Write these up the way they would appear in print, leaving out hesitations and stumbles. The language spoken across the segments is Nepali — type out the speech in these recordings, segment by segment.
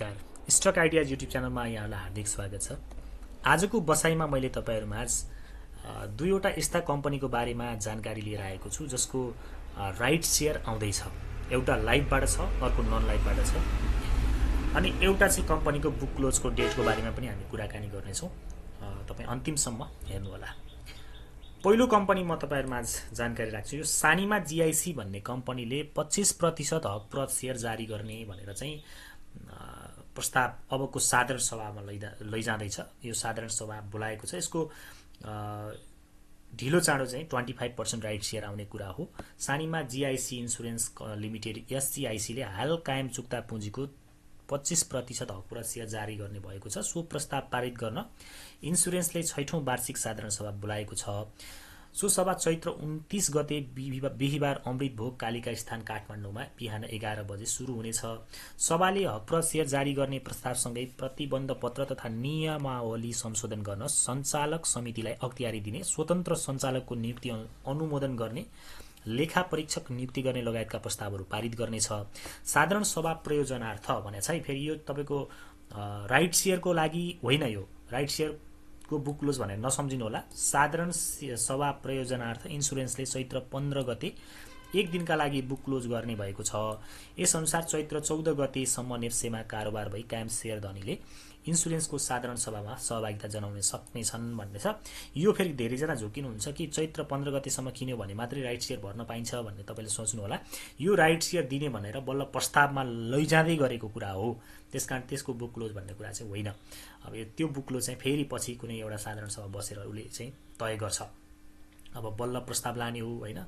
नमस्कार, स्टक आइडियाज युट्युब च्यानलमा यहाँलाई हार्दिक स्वागत छ। आजको बसाइमा मैले तपाईहरुमाझ दुईवटा यस्ता कम्पनीको बारेमा जानकारी लिएर आएको छु जसको राइट शेयर आउँदैछ। एउटा लाइभबाट छ, अर्को नन लाइभबाट छ। अनि एउटा चाहिँ कम्पनीको बुक क्लोजको डेटको बारेमा पनि हामी कुराकानी गर्नेछौँ। तपाई अन्तिमसम्म हेर्नु होला। पहिलो कम्पनी म तपाईहरुमाझ जानकारी राख्छु। यो सानीमा जीआईसी भन्ने कम्पनीले 25% हक शेयर जारी गर्ने भनेर चाहिँ प्रस्ताव अबको साधारण सभामा लैजाँदैछ। यो साधारण सभा बोलाएको छ। यसको ढिलो चाँडो चाहिँ 25% राइट शेयर आउने कुरा हो। सानीमा जीआईसी इन्सुरेन्स लिमिटेड एसजीआईसी ले हाल कायम चुक्ता पुँजीको 25% हक शेयर जारी गर्ने भएको छ। सो प्रस्ताव पारित गर्न इन्सुरेन्सले 6औं वार्षिक साधारण सभा बोलाएको छ। सो सभा चैत्र 29 गते बिहीबार अमृत भोग कालिका स्थान काठमाडौँमा बिहान 11 बजे सुरु हुनेछ। सभाले हक शेयर जारी गर्ने प्रस्तावसँगै प्रतिबन्ध पत्र तथा नियमावली संशोधन गर्न सञ्चालक समितिलाई अख्तियारी दिने, स्वतन्त्र सञ्चालकको नियुक्ति अनुमोदन गर्ने, लेखा परीक्षक नियुक्ति गर्ने लगायतका प्रस्तावहरू पारित गर्नेछ। साधारण सभा प्रयोजनार्थ भने चाहिँ फेरि यो तपाईको राइट शेयरको लागि होइन। यो राइट शेयर को बुक क्लोज भनेर नसम्झिनु होला। साधारण सभा प्रयोजनार्थ इन्सुरेन्सले चैत्र 15 गते एक दिनका लागि बुक क्लोज गर्ने भएको छ। यस अनुसार चैत्र 14 गतेसम्म नेप्सेमा कारोबार भई कायम शेयर धनीले इन्सुरेन्सको साधारण सभामा सहभागिता जनाउन सक्नेछन् भन्ने छ। यो फेरि धेरैजना झोकिनुहुन्छ कि चैत्र 15 गतेसम्म किन्यो भने मात्रै राइट शेयर भर्न पाइन्छ भन्ने तपाईले सोच्नु होला। यो राइट शेयर दिने भनेर बल्ल प्रस्तावमा लैजाँदै गरेको कुरा हो। त्यसकारण त्यसको बुक क्लोज भन्ने कुरा चाहिँ होइन। अब त्यो बुक क्लोज चाहिँ फेरि पछि कुनै एउटा साधारण सभा बसेर उले चाहिँ तय गर्छ। अब बल्ल प्रस्ताव लाने हो हैन,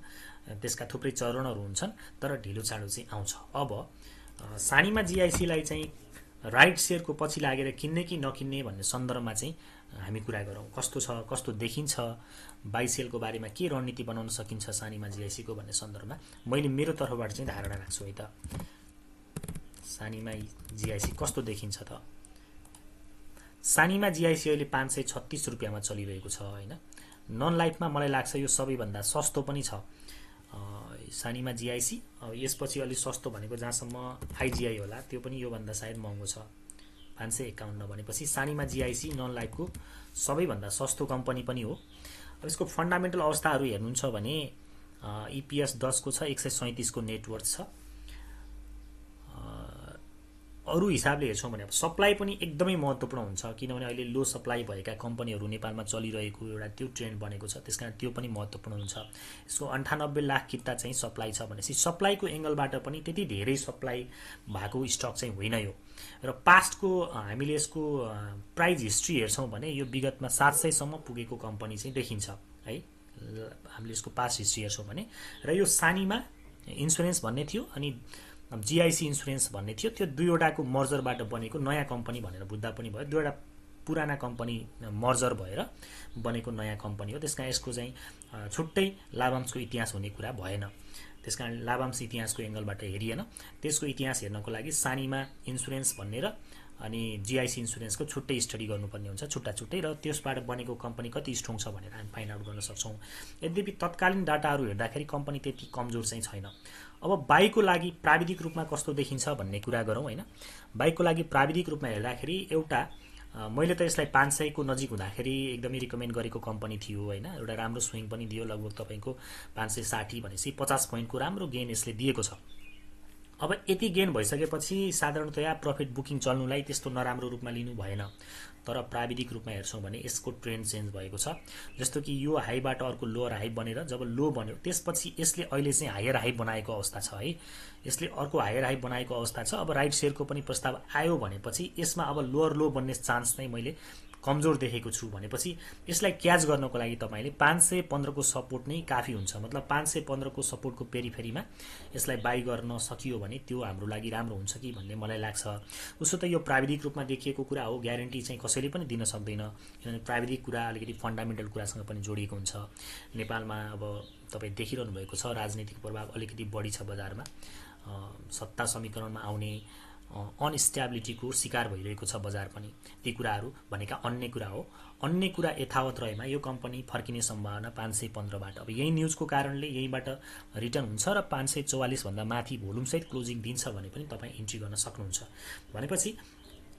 त्यसका थुप्रै चरणहरू हुन्छन्, तर ढिलो चाँडो चाहिँ आउँछ। अब सानीमा जीआईसी लाई चाहिँ राइट शेयरको पछि लागेर किन्ने कि नकिन्ने भन्ने सन्दर्भमा चाहिँ हामी कुरा गरौँ। कस्तो छ, कस्तो देखिन्छ, बाइसेलको बारेमा के रणनीति बनाउन सकिन्छ सानीमा जीआईसी को भन्ने सन्दर्भमा मैले मेरो तर्फबाट चाहिँ धारणा राख्छु है त। सानीमा जीआईसी कस्तो देखिन्छ त? सानीमा जीआईसी अहिले 536 रुपैयाँमा चलिरहेको छ हैन। नन लाइफमा मलाई लाग्छ यो सबैभन्दा सस्तो पनि छ सानीमा जीआईसी। यसपछि अलि सस्तो भनेको जहाँसम्म आइजीआई होला, त्यो पनि यो भन्दा सायद महँगो छ 551 भनेपछि सानीमा जीआईसी नन लाइफको सबैभन्दा सस्तो कम्पनी पनि हो। अब यसको फन्डामेन्टल अवस्थाहरू हेर्नुहुन्छ भने ईपीएस 10 को छ, 137 को नेटवर्थ छ। अरु हिसाबले हेर्छौं भने अब सप्लाई पनि एकदमै महत्त्वपूर्ण हुन्छ, किनभने अहिले लो सप्लाई भएका कम्पनीहरू नेपालमा चलिरहेको एउटा त्यो ट्रेन्ड बनेको छ। त्यसकारण त्यो पनि महत्त्वपूर्ण हुन्छ। यसको 98 लाख किता चाहिँ सप्लाई छ भनेपछि सप्लाईको एंगलबाट पनि त्यति धेरै सप्लाई भएको स्टक चाहिँ होइन यो। र पास्टको हामीले यसको प्राइस हिस्ट्री हेर्छौं भने यो विगतमा 700 सम्म पुगेको कम्पनी चाहिँ देखिन्छ है। हामीले यसको पास्ट हिस्ट्री हेर्छौं भने र यो सानीमा इन्सुरेन्स भन्ने थियो अनि जीआईसी इन्सुरेन्स भन्ने थियो। त्यो दुईवटाको मर्जरबाट बनेको नयाँ कम्पनी भनेर बुझ्दा पनि भयो। दुईवटा पुराना कम्पनी मर्जर भएर बनेको नयाँ कम्पनी हो। त्यसकारण यसको चाहिँ छुट्टै लाभांशको इतिहास हुने कुरा भएन। त्यसकारण लाभांश इतिहासको एंगलबाट हेरिएन। त्यसको इतिहास हेर्नको लागि सानीमा इन्सुरेन्स भन्ने र अनि जीआईसी इन्सुरेन्सको छुट्टै स्टडी गर्नुपर्ने हुन्छ, छुट्टा छुट्टै, र त्यसबाट बनेको कम्पनी कति स्ट्रङ छ भनेर हामी फाइन्ड आउट गर्न सक्छौं। यद्यपि तत्कालीन डाटाहरू हेर्दाखेरि कम्पनी त्यति कमजोर चाहिँ छैन। अब बाइकको लागि प्राविधिक रूपमा कस्तो देखिन्छ भन्ने कुरा गरौँ हैन। बाइकको लागि प्राविधिक रूपमा हेर्दाखेरि एउटा मैले त यसलाई 500 को नजिक हुँदाखेरि एकदमै रिकमेन्ड गरेको कम्पनी थियो हैन। एउटा राम्रो स्विङ पनि दियो, लगभग तपाईको 560 भनेपछि 50 पोइन्टको राम्रो गेन यसले दिएको छ। अब यति गेन भइसकेपछि साधारणतया प्रॉफिट बुकिङ चल्नुलाई त्यस्तो नराम्रो रूपमा लिनु भएन। तर प्राविधिक रूपमा हेर्छौं भने यसको ट्रेन्ड चेन्ज भएको छ। जस्तो कि यो हाईबाट अर्को लोअर हाई बनेर जब लो बन्यो त्यसपछि यसले अहिले चाहिँ हायर हाई बनाएको अवस्था छ है। यसले अर्को हायर हाई बनाएको अवस्था छ। अब राइट शेयरको पनि प्रस्ताव आयो भनेपछि यसमा अब लोअर लो बन्ने चान्स नै मैले कमजोर देखेको छु भनेपछि यसलाई क्याच गर्नको लागि तपाईले 515 को सपोर्ट नै काफी हुन्छ। मतलब 515 को सपोर्टको पेरिफेरीमा यसलाई बाइ गर्न सकियो भने त्यो हाम्रो लागि राम्रो हुन्छ कि भन्ने मलाई लाग्छ। उसो त यो प्राविधिक रूपमा देखिएको कुरा हो, ग्यारेन्टी चाहिँ कसैले पनि दिन सक्दैन, किनभने प्राविधिक कुरा अलिकति फन्डामेन्टल कुरासँग पनि जोडिएको हुन्छ। नेपालमा अब तपाई देखिरहनु भएको छ राजनीतिक प्रभाव अलिकति बढी छ बजारमा। सत्ता समीकरणमा आउने अनस्टेबिलिटीको शिकार भइरहेको छ बजार पनि। ती कुराहरू भनेका अन्य कुरा हो। अन्य कुरा यथावत रहेमा यो कम्पनी फर्किने सम्भावना 515 बाट। अब यही न्यूजको कारणले यहीबाट रिटर्न हुन्छ र 544 भन्दा माथि भोल्युम सहित क्लोजिङ दिन्छ भने पनि तपाई इन्ट्री गर्न सक्नुहुन्छ। भनेपछि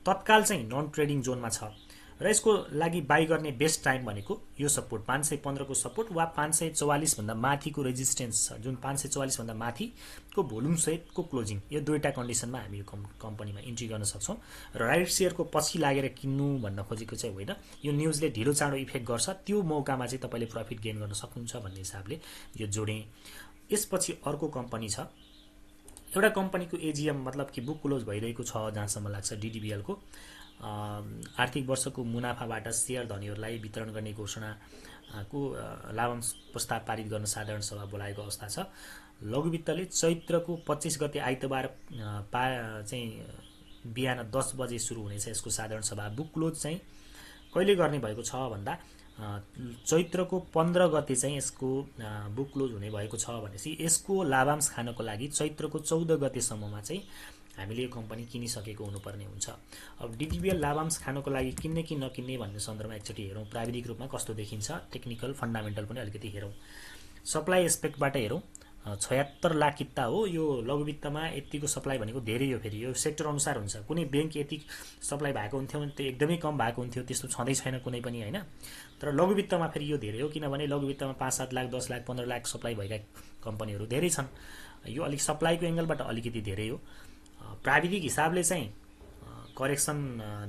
तत्काल चाहिँ नन ट्रेडिङ जोनमा छ र यसको लागि बाई गर्ने बेस्ट टाइम भनेको यो सपोर्ट 515 को सपोर्ट वा 544 भन्दा माथिको रेजिस्टेन्स छ, जुन 544 भन्दा माथिको भोल्युम सहितको क्लोजिङ, यो दुईटा कन्डिसनमा हामी यो कम्पनीमा इन्ट्री गर्न सक्छौँ। र राइट शेयरको पछि लागेर किन्नु भन्न खोजेको चाहिँ होइन, यो न्युजले ढिलो चाँडो इफेक्ट गर्छ, त्यो मौकामा चाहिँ तपाईँले प्रफिट गेन गर्न सक्नुहुन्छ भन्ने हिसाबले यो जोडेँ। यसपछि अर्को कम्पनी छ, एउटा कम्पनीको एजिएम मतलब कि बुक क्लोज भइरहेको छ जहाँसम्म लाग्छ डिडिबिएलको आर्थिक वर्षको मुनाफाबाट शेयर धनीहरूलाई वितरण गर्ने घोषणाको लाभांश प्रस्ताव पारित गर्न साधारण सभा बोलाएको अवस्था छ। लघुवित्तले चैत्रको 25 गते आइतबार चाहिँ बिहान 10 बजे सुरु हुनेछ यसको साधारण सभा। बुक क्लोज चाहिँ कहिले गर्ने भएको छ भन्दा चैत्रको 15 गते चाहिँ यसको बुक क्लोज हुने भएको छ भनेपछि यसको लाभांश खानको लागि चैत्रको 14 गतेसम्ममा चाहिँ हामीले यो कम्पनी किनिसकेको हुनुपर्ने हुन्छ। अब डिडिबिएल लाभांश खानको लागि किन्ने कि नकिन्ने भन्ने सन्दर्भमा एकचोटि हेरौँ, प्राविधिक रूपमा कस्तो देखिन्छ, टेक्निकल फन्डामेन्टल पनि अलिकति हेरौँ। सप्लाई एस्पेक्टबाट हेरौँ, 76 लाख किता हो यो लघुवित्तमा। यतिको सप्लाई भनेको धेरै हो, फेरि यो सेक्टर अनुसार हुन्छ। कुनै ब्याङ्क यति सप्लाई भएको हुन्थ्यो भने त्यो एकदमै कम भएको हुन्थ्यो, त्यस्तो छँदै छैन कुनै पनि होइन। तर लघुवित्तमा फेरि यो धेरै हो, किनभने लघुवित्तमा 5-7 लाख 10 लाख 15 लाख सप्लाई भएका कम्पनीहरू धेरै छन्। यो अलिक सप्लाईको एङ्गलबाट अलिकति धेरै हो। प्राविधिक हिसाबले चाहिँ करेक्सन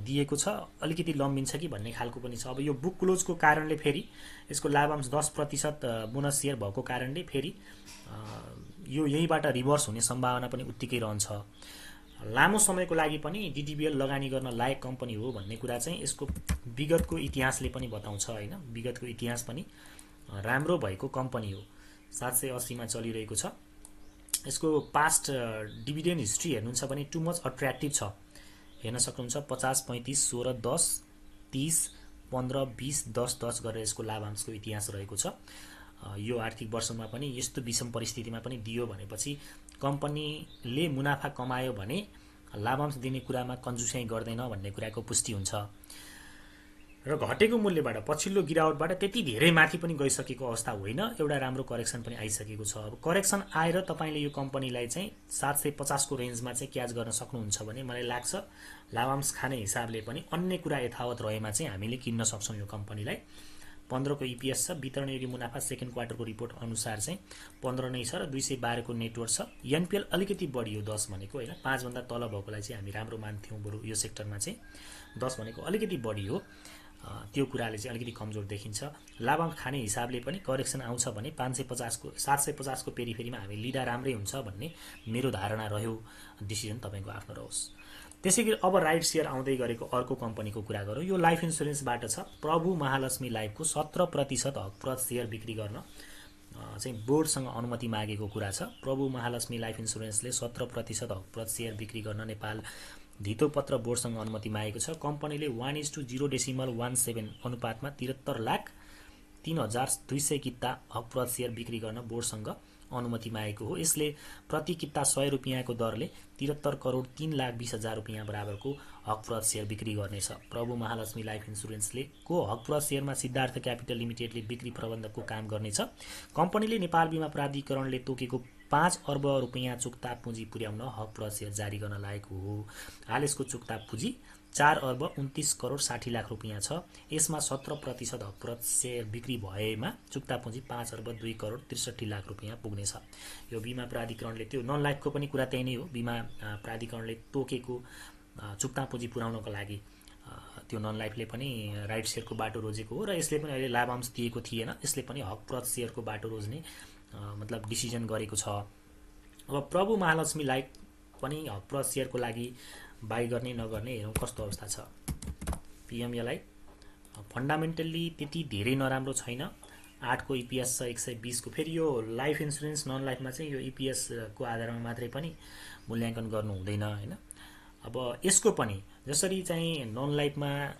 दिएको छ, अलिकति लम्बिन्छ कि भन्ने खालको पनि छ। अब यो बुक क्लोजको कारणले फेरि यसको लाभांश 10% बोनस सेयर भएको कारणले फेरि यो यहीँबाट रिभर्स हुने सम्भावना पनि उत्तिकै रहन्छ। लामो समयको लागि पनि डिडिबिएल लगानी गर्न लायक कम्पनी हो भन्ने कुरा चाहिँ यसको विगतको इतिहासले पनि बताउँछ होइन। विगतको इतिहास पनि राम्रो भएको कम्पनी हो, 780 मा चलिरहेको छ। यसको पास्ट डिभिडेन्ड हिस्ट्री हेर्नुहुन्छ भने टु मच अट्र्याक्टिभ छ, हेर्न सक्नुहुन्छ। 50, 35, 16, 10, 30, 15, 20, 10, 10 गरेर यसको लाभांशको इतिहास रहेको छ। यो आर्थिक वर्षमा पनि यस्तो विषम परिस्थितिमा पनि दियो भनेपछि कम्पनीले मुनाफा कमायो भने लाभांश दिने कुरामा कन्जुसाइ गर्दैन भन्ने कुराको पुष्टि हुन्छ। र घटेको मूल्यबाट पछिल्लो गिरावटबाट त्यति धेरै माथि पनि गइसकेको अवस्था होइन, एउटा राम्रो करेक्सन पनि आइसकेको छ। अब करेक्सन आएर तपाईँले यो कम्पनीलाई चाहिँ 750 को रेन्जमा चाहिँ क्याच गर्न सक्नुहुन्छ भने मलाई लाग्छ लाभांश खाने हिसाबले पनि अन्य कुरा यथावत रहेमा चाहिँ हामीले किन्न सक्छौँ यो कम्पनीलाई। 15 को इपिएस छ, वितरणयोग्य मुनाफा सेकेन्ड क्वार्टरको रिपोर्ट अनुसार चाहिँ 15 नै छ र 212 को नेटवर्क छ। एनपिएल अलिकति बढी हो 10 भनेको होइन, 5 भन्दा तल भएकोलाई चाहिँ हामी राम्रो मान्थ्यौँ, बरु यो सेक्टरमा चाहिँ 10 भनेको अलिकति बढी हो, त्यो कुराले चाहिँ अलिकति कमजोर देखिन्छ। लाभांश खाने हिसाबले पनि करेक्सन आउँछ भने 550 को 750 को पेरिफेरीमा हामी लिँदा राम्रै हुन्छ भन्ने मेरो धारणा रह्यो। डिसिजन तपाईँको आफ्नो रहोस्। त्यसैगरी अब राइट शेयर आउँदै गरेको अर्को कम्पनीको कुरा गरौँ। यो लाइफ इन्सुरेन्सबाट छ। प्रभु महालक्ष्मी लाइफको 17% हकप्रत शेयर बिक्री गर्न चाहिँ बोर्डसँग अनुमति मागेको कुरा छ। प्रभु महालक्ष्मी लाइफ इन्सुरेन्सले 17% हकप्रत शेयर बिक्री गर्न नेपाल धितोपत्र बोर्डसँग अनुमति मागेको छ। कम्पनीले 1:0.17 अनुपातमा 73,03,200 किता हकप्रत शेयर बिक्री गर्न बोर्डसँग अनुमति मागेको हो। यसले प्रति किता 100 रुपियाँको दरले 73,03,20,000 रुपियाँ बराबरको हकप्रत शेयर बिक्री गर्नेछ। प्रभु महालक्ष्मी लाइफ इन्सुरेन्सले को हकप्रत शेयरमा सिद्धार्थ क्यापिटल लिमिटेडले बिक्री प्रबन्धकको काम गर्नेछ। कम्पनीले नेपाल बीमा प्राधिकरणले तोकेको 5 अर्ब रुपियाँ चुक्ता पुँजी पुर्याउन हकप्रत शेयर जारी गर्न लागेको हो। हाल यसको चुक्ता पुँजी 4 अर्ब 29 करोड 60 लाख रुपियाँ छ। यसमा 17% हकप्रत शेयर बिक्री भएमा चुक्ता पुँजी 5 अर्ब 2 करोड 63 लाख रुपियाँ पुग्नेछ। यो बीमा प्राधिकरणले त्यो नन लाइफको पनि कुरा त्यही नै हो। बीमा प्राधिकरणले तोकेको चुक्ता पुँजी पुर्याउनको लागि त्यो नन लाइफले पनि राइट शेयरको बाटो रोजेको हो र यसले पनि अहिले लाभांश दिएको थिएन। यसले पनि हकप्रत शेयरको बाटो रोज्ने मतलब डिसिजन गरेको छ। अब प्रभु महालक्ष्मी लाइफ पनि हकप्रत शेयरको लागि बाई गर्ने नगर्ने हेरौँ कस्तो अवस्था छ। पिएमएलाई फन्डामेन्टल्ली त्यति धेरै नराम्रो छैन। 8 को इपिएस छ, 120 को। फेरि यो लाइफ इन्सुरेन्स नन लाइफमा चाहिँ यो इपिएस को आधारमा मात्रै पनि मूल्याङ्कन गर्नु हुँदैन होइन। अब यसको पनि जसरी चाहिँ नन लाइफमा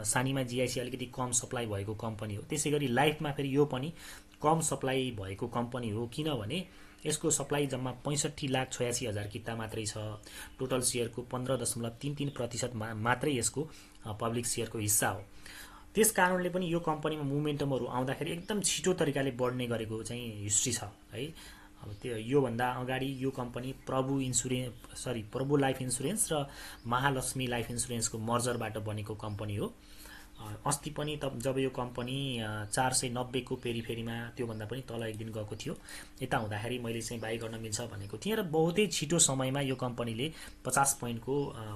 सानीमा जिआइसी अलिकति कम सप्लाई भएको कम्पनी हो, त्यसै गरी लाइफमा फेरि यो पनि कम सप्लाई भएको कम्पनी हो, किनभने यसको सप्लाई जम्मा 65,86,000 किता मात्रै छ। टोटल शेयरको 15.33% मात्रै यसको पब्लिक शेयरको हिस्सा हो। त्यस कारणले पनि यो कम्पनीमा मोमेन्टमहरू आउँदाखेरि एकदम छिटो तरिकाले बढ्ने गरेको चाहिँ हिस्ट्री छ है। अब त्यो योभन्दा अगाडि यो कम्पनी प्रभु लाइफ इन्सुरेन्स र महालक्ष्मी लाइफ इन्सुरेन्सको मर्जरबाट बनेको कम्पनी हो। अस्ति पनि जब यो कम्पनी 490 को पेरिफेरीमा त्योभन्दा पनि तल एक दिन गएको थियो, यता हुँदाखेरि मैले चाहिँ बाई गर्न मिल्छ भनेको थिएँ र बहुतै छिटो समयमा यो कम्पनीले 50 पोइन्टको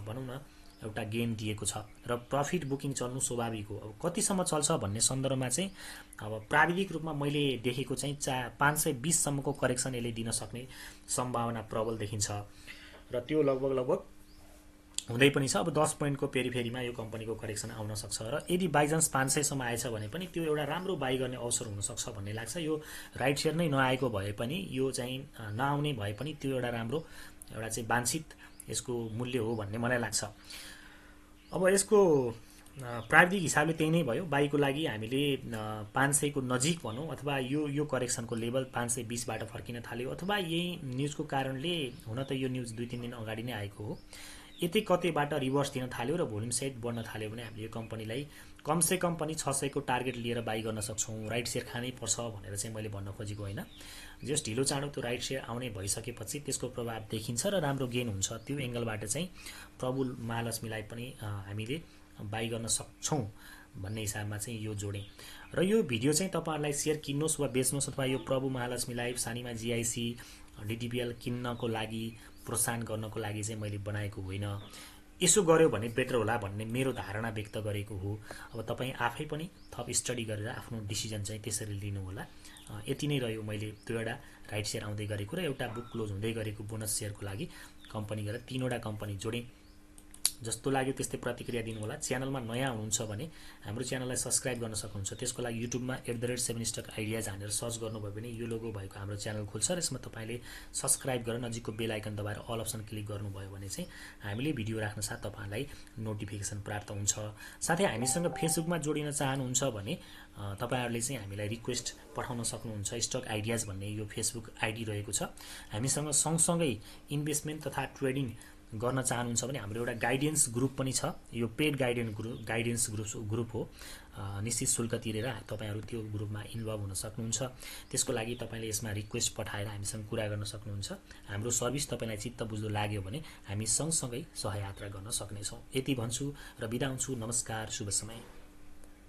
भनौँ न एउटा गेन दिएको छ र प्रफिट बुकिङ चल्नु स्वाभाविक हो। अब कतिसम्म चल्छ भन्ने सन्दर्भमा चाहिँ अब प्राविधिक रूपमा मैले देखेको चाहिँ 520 सम्मको करेक्सन यसले दिन सक्ने सम्भावना प्रबल देखिन्छ र त्यो लगभग हुँदै पनि छ। अब 10 पोइन्टको पेरिफेरीमा यो कम्पनीको करेक्सन आउन सक्छ र यदि बाइचान्स 500 सम्म आएछ भने पनि त्यो एउटा राम्रो बाई गर्ने अवसर हुनसक्छ भन्ने लाग्छ। यो राइट सेयर नै नआएको भए पनि, यो चाहिँ नआउने भए पनि त्यो एउटा राम्रो एउटा चाहिँ वाञ्छित यसको मूल्य हो भन्ने मलाई लाग्छ। अब यसको प्राविधिक हिसाबले त्यही नै भयो। बाईको लागि हामीले 500 को नजिक भनौँ अथवा यो करेक्सनको लेभल 520 बाट फर्किन थाल्यो अथवा यही न्युजको कारणले, हुन त यो न्युज 2-3 दिन अगाडि नै आएको हो, यतै कतैबाट रिभर्स दिन थाल्यो र भोल्युम सेट बढ्न थाल्यो भने हामीले यो कम्पनीलाई कमसेकम पनि 600 को टार्गेट लिएर बाई गर्न सक्छौँ। राइट सेयर खानै पर्छ भनेर चाहिँ मैले भन्न खोजेको होइन। जस्ट ढिलो चाँडो त्यो राइट सेयर आउने भइसकेपछि त्यसको प्रभाव देखिन्छ र राम्रो गेन हुन्छ। त्यो एङ्गलबाट चाहिँ प्रभु महालक्ष्मीलाई पनि हामीले बाई गर्न सक्छौँ भन्ने हिसाबमा चाहिँ यो जोडेँ। र यो भिडियो चाहिँ तपाईँहरूलाई सेयर किन्नुहोस् वा बेच्नुहोस् अथवा यो प्रभु महालक्ष्मीलाई सानीमा जिआइसी डिटिपिएल किन्नको लागि प्रोत्साहन गर्नको लागि चाहिँ मैले बनाएको होइन। यसो गर्यो भने बेटर होला भन्ने मेरो धारणा व्यक्त गरेको हो। अब तपाईँ आफै पनि थप स्टडी गरेर आफ्नो डिसिजन चाहिँ त्यसरी लिनु होला। यति नै रह्यो मैले त्यो एउटा राइट सेयर आउँदै गरेको र एउटा बुक क्लोज हुँदै गरेको बोनस सेयरको लागि कम्पनी गरेर 3वटा कम्पनी जोडेँ। जस्तो लाग्यो त्यस्तै प्रतिक्रिया दिनु होला। च्यानलमा नयाँ हुनुहुन्छ भने हाम्रो च्यानललाई सब्स्क्राइब गर्न सक्नुहुन्छ। त्यसको लागि युट्युबमा @7stock आइडियाज हानेर सर्च गर्नुभयो भने यो लोगो भएको हाम्रो च्यानल खुल्छ र यसमा तपाईँले सब्स्क्राइब गरेर नजिकको बेल आइकन दबाएर अल अप्सन क्लिक गर्नुभयो भने चाहिँ हामीले भिडियो राख्न साथ तपाईँलाई नोटिफिकेसन प्राप्त हुन्छ। साथै हामीसँग फेसबुकमा जोडिन चाहनुहुन्छ भने तपाईँहरूले चाहिँ हामीलाई रिक्वेस्ट पठाउन सक्नुहुन्छ। स्टक आइडियाज भन्ने यो फेसबुक आइडी रहेको छ। हामीसँग सँगसँगै इन्भेस्टमेन्ट तथा ट्रेडिङ गर्न चाहनुहुन्छ भने हाम्रो एउटा गाइडेन्स ग्रुप पनि छ। यो पेड गाइडेन्स ग्रुप हो। निश्चित शुल्क तिरेर तपाईँहरू त्यो ग्रुपमा इन्भल्भ हुन सक्नुहुन्छ। त्यसको लागि तपाईँले यसमा रिक्वेस्ट पठाएर हामीसँग कुरा गर्न सक्नुहुन्छ। हाम्रो सर्भिस तपाईँलाई चित्त बुझ्दो लाग्यो भने हामी सँगसँगै सहयात्रा गर्न सक्नेछौँ। यति भन्छु र बिदा हुन्छु। नमस्कार, शुभ समय।